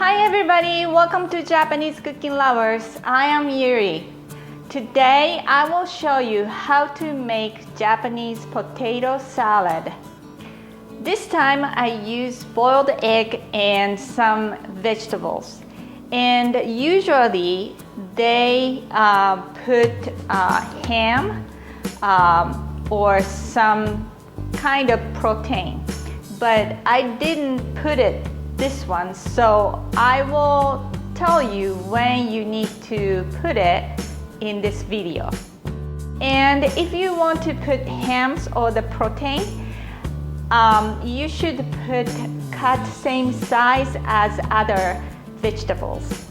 Hi everybody, welcome to Japanese Cooking Lovers. I am Yuri. Today I will show you how to make Japanese potato salad. This time I use boiled egg and some vegetables. And usually they put ham or some kind of protein. But I didn't put it this one, so I will tell you when you need to put it in this video. And if you want to put hams or the protein, you should cut same size as other vegetables.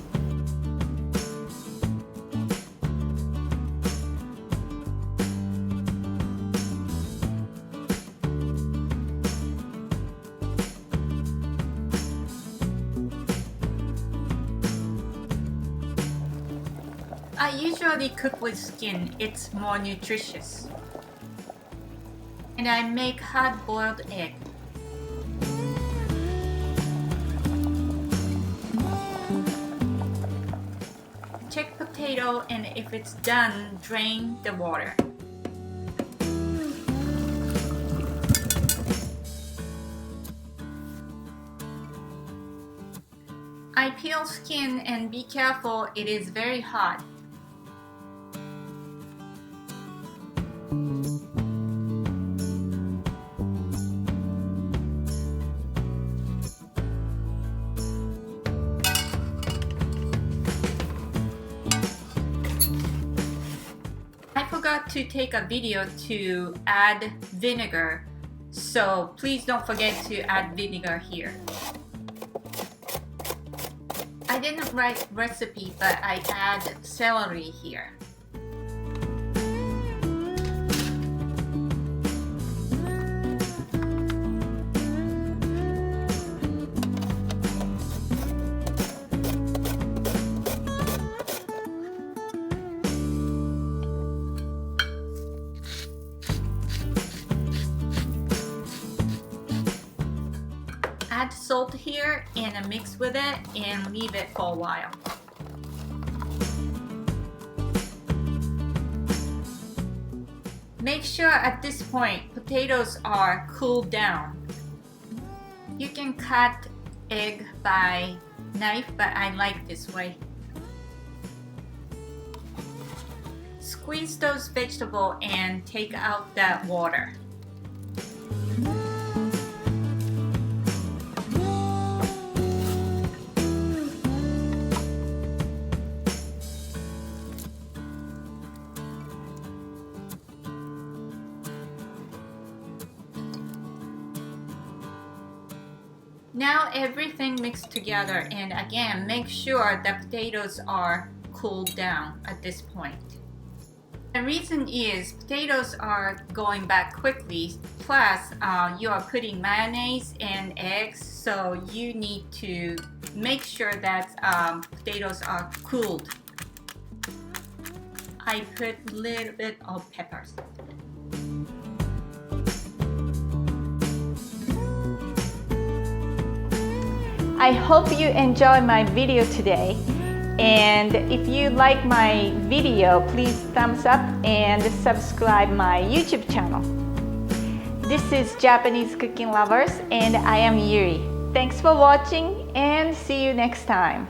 I usually cook with skin, it's more nutritious. And I make hard-boiled egg. Check potato, and if it's done, drain the water. I peel skin, and be careful, it is very hot. I forgot to take a video to add vinegar, so please don't forget to add vinegar here. I didn't write recipe, but I add celery here. Add salt here and mix with it and leave it for a while. Make sure at this point potatoes are cooled down. You can cut egg by knife, but I like this way. Squeeze those vegetables and take out that water. Now everything mixed together, and again make sure the potatoes are cooled down at this point. The reason is potatoes are going back quickly, plus you are putting mayonnaise and eggs, so you need to make sure that potatoes are cooled. I put a little bit of peppers. I hope you enjoyed my video today, and if you like my video, please thumbs up and subscribe my YouTube channel. This is Japanese Cooking Lovers, and I am Yuri. Thanks for watching, and see you next time.